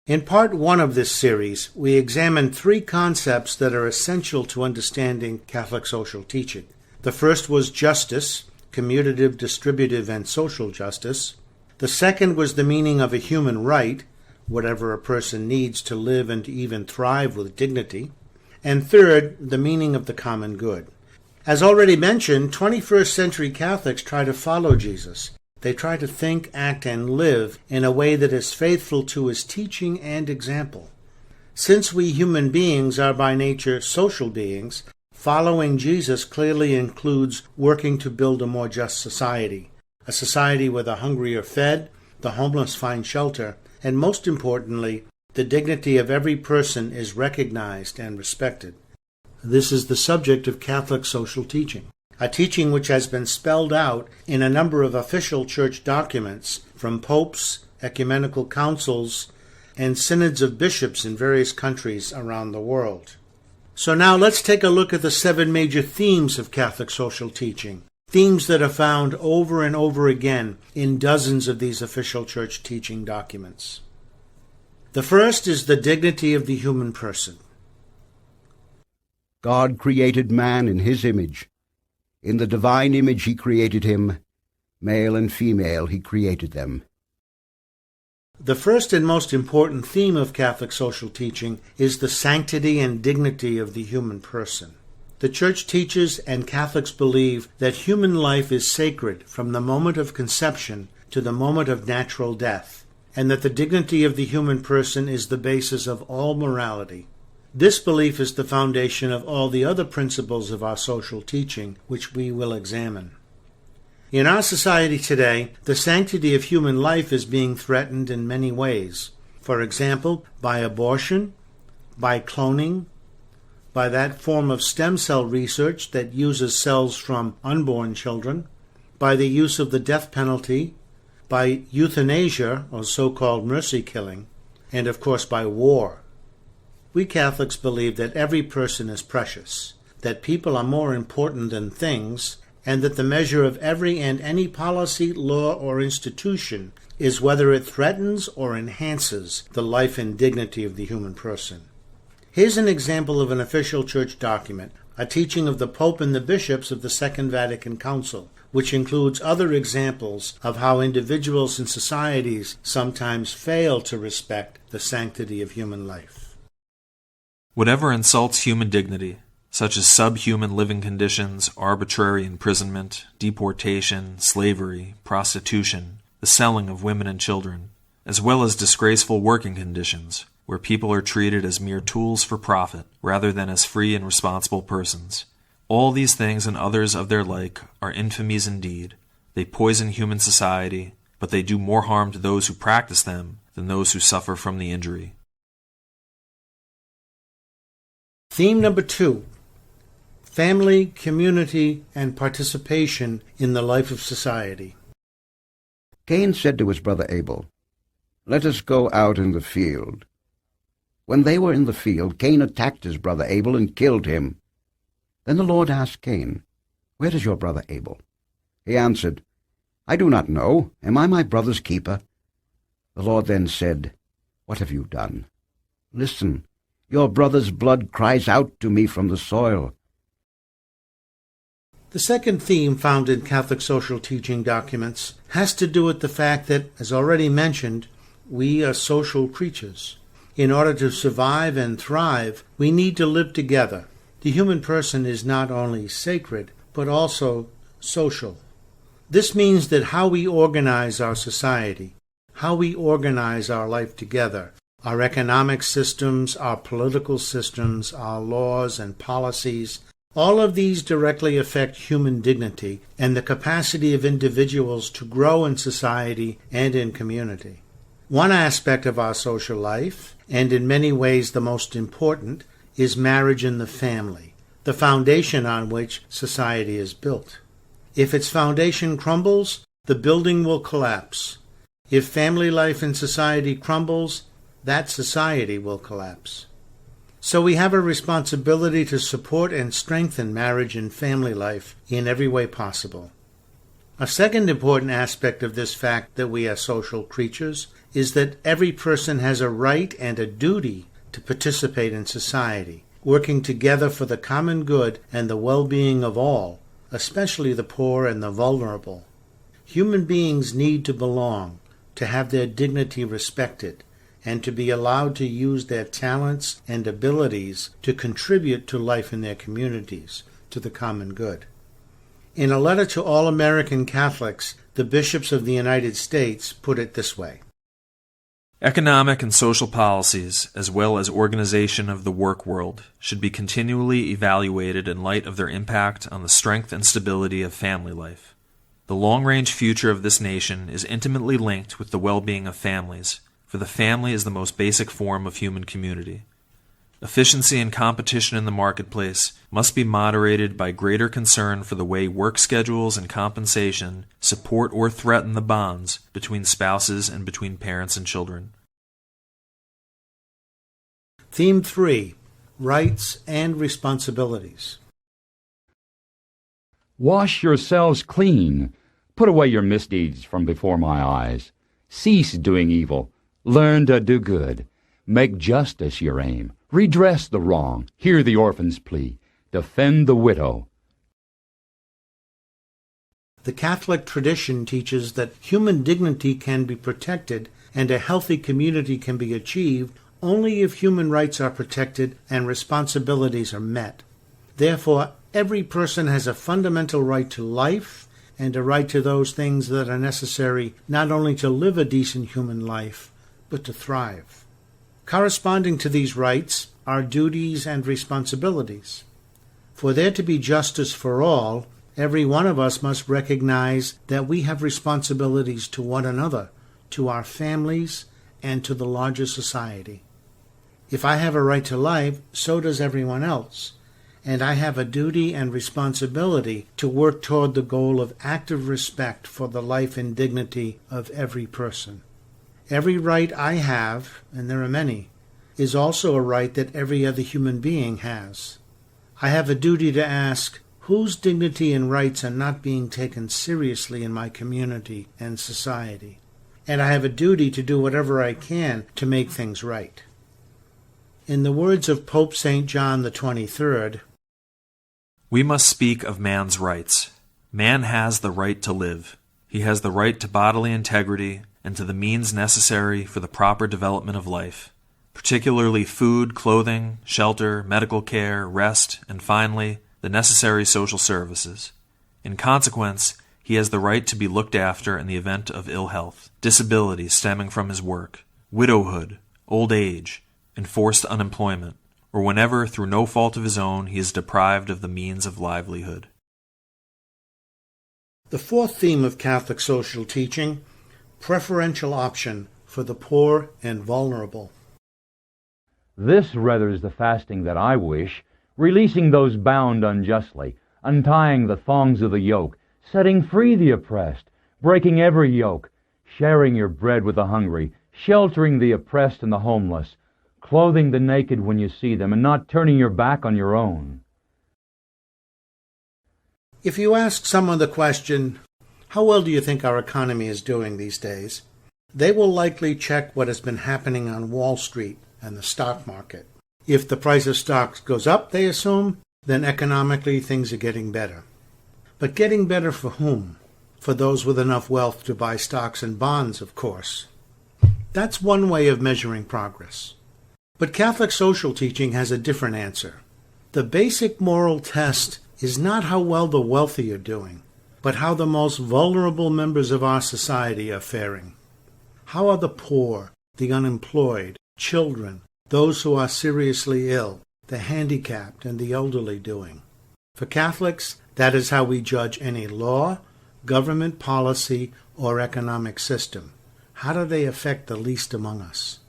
In part one of this series, we examined three concepts that are essential to understanding Catholic social teaching. The first was justice, commutative, distributive, and social justice. The second was the meaning of a human right, whatever a person needs to live and to even thrive with dignity. And third, the meaning of the common good. As already mentioned, 21st century Catholics try to follow Jesus. They try to think, act, and live in a way that is faithful to his teaching and example. Since we human beings are by nature social beings, following Jesus clearly includes working to build a more just society, a society where the hungry are fed, the homeless find shelter, and most importantly, the dignity of every person is recognized and respected. This is the subject of Catholic social teaching, a teaching which has been spelled out in a number of official church documents from popes, ecumenical councils, and synods of bishops in various countries around the world. So now let's take a look at the 7 major themes of Catholic social teaching, themes that are found over and over again in dozens of these official church teaching documents. The first is the dignity of the human person. God created man in his image. In the divine image he created him. Male and female he created them. The first and most important theme of Catholic social teaching is the sanctity and dignity of the human person. The Church teaches and Catholics believe that human life is sacred from the moment of conception to the moment of natural death, and that the dignity of the human person is the basis of all morality. This belief is the foundation of all the other principles of our social teaching, which we will examine. In our society today, the sanctity of human life is being threatened in many ways. For example, by abortion, by cloning, by that form of stem cell research that uses cells from unborn children, by the use of the death penalty, by euthanasia, or so-called mercy killing, and of course by war. We Catholics believe that every person is precious, that people are more important than things, and that the measure of every and any policy, law, or institution is whether it threatens or enhances the life and dignity of the human person. Here's an example of an official church document, a teaching of the Pope and the bishops of the Second Vatican Council, which includes other examples of how individuals and societies sometimes fail to respect the sanctity of human life. Whatever insults human dignity, such as subhuman living conditions, arbitrary imprisonment, deportation, slavery, prostitution, the selling of women and children, as well as disgraceful working conditions, where people are treated as mere tools for profit rather than as free and responsible persons. All these things and others of their like are infamies indeed. They poison human society, but they do more harm to those who practice them than those who suffer from the injury. Theme number 2. Family, community, and participation in the life of society. Cain said to his brother Abel, "Let us go out in the field." When they were in the field, Cain attacked his brother Abel and killed him. Then the Lord asked Cain, "Where is your brother Abel?" He answered, "I do not know. Am I my brother's keeper?" The Lord then said, "What have you done? Listen, your brother's blood cries out to me from the soil." The second theme found in Catholic social teaching documents has to do with the fact that, as already mentioned, we are social creatures. In order to survive and thrive, we need to live together. The human person is not only sacred, but also social. This means that how we organize our society, how we organize our life together, our economic systems, our political systems, our laws and policies, all of these directly affect human dignity and the capacity of individuals to grow in society and in community. One aspect of our social life, and in many ways the most important, is marriage and the family, the foundation on which society is built. If its foundation crumbles, the building will collapse. If family life in society crumbles, that society will collapse. So we have a responsibility to support and strengthen marriage and family life in every way possible. A second important aspect of this fact that we are social creatures is that every person has a right and a duty to participate in society, working together for the common good and the well-being of all, especially the poor and the vulnerable. Human beings need to belong, to have their dignity respected, and to be allowed to use their talents and abilities to contribute to life in their communities, to the common good. In a letter to all American Catholics, the bishops of the United States put it this way: Economic and social policies, as well as organization of the work world, should be continually evaluated in light of their impact on the strength and stability of family life. The long-range future of this nation is intimately linked with the well-being of families, for the family is the most basic form of human community. Efficiency and competition in the marketplace must be moderated by greater concern for the way work schedules and compensation support or threaten the bonds between spouses and between parents and children. Theme 3: Rights and Responsibilities. Wash yourselves clean. Put away your misdeeds from before my eyes. Cease doing evil. Learn to do good. Make justice your aim. Redress the wrong. Hear the orphan's plea. Defend the widow. The Catholic tradition teaches that human dignity can be protected and a healthy community can be achieved only if human rights are protected and responsibilities are met. Therefore, every person has a fundamental right to life and a right to those things that are necessary not only to live a decent human life, but to thrive. Corresponding to these rights are duties and responsibilities. For there to be justice for all, every one of us must recognize that we have responsibilities to one another, to our families, and to the larger society. If I have a right to life, so does everyone else, and I have a duty and responsibility to work toward the goal of active respect for the life and dignity of every person. Every right I have, and there are many, is also a right that every other human being has. I have a duty to ask, whose dignity and rights are not being taken seriously in my community and society? And I have a duty to do whatever I can to make things right. In the words of Pope St. John the 23rd, we must speak of man's rights. Man has the right to live. He has the right to bodily integrity and to the means necessary for the proper development of life, particularly food, clothing, shelter, medical care, rest, and finally, the necessary social services. In consequence, he has the right to be looked after in the event of ill health, disability stemming from his work, widowhood, old age, enforced unemployment, or whenever, through no fault of his own, he is deprived of the means of livelihood. The fourth theme of Catholic social teaching: preferential option for the poor and vulnerable. This rather is the fasting that I wish, releasing those bound unjustly, untying the thongs of the yoke, setting free the oppressed, breaking every yoke, sharing your bread with the hungry, sheltering the oppressed and the homeless, clothing the naked when you see them, and not turning your back on your own. If you ask someone the question, how well do you think our economy is doing these days? They will likely check what has been happening on Wall Street and the stock market. If the price of stocks goes up, they assume, then economically things are getting better. But getting better for whom? For those with enough wealth to buy stocks and bonds, of course. That's one way of measuring progress. But Catholic social teaching has a different answer. The basic moral test is not how well the wealthy are doing, but how the most vulnerable members of our society are faring. How are the poor, the unemployed, children, those who are seriously ill, the handicapped, and the elderly doing? For Catholics, that is how we judge any law, government policy, or economic system. How do they affect the least among us?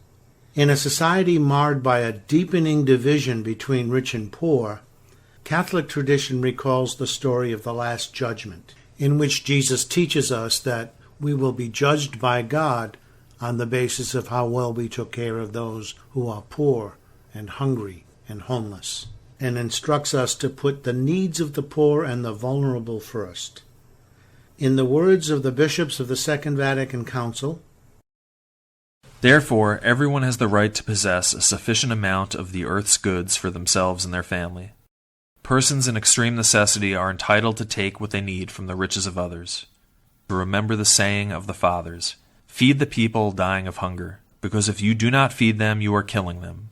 In a society marred by a deepening division between rich and poor, Catholic tradition recalls the story of the Last Judgment, in which Jesus teaches us that we will be judged by God on the basis of how well we took care of those who are poor and hungry and homeless, and instructs us to put the needs of the poor and the vulnerable first. In the words of the bishops of the Second Vatican Council, therefore, everyone has the right to possess a sufficient amount of the earth's goods for themselves and their family. Persons in extreme necessity are entitled to take what they need from the riches of others. To remember the saying of the fathers, feed the people dying of hunger, because if you do not feed them, you are killing them.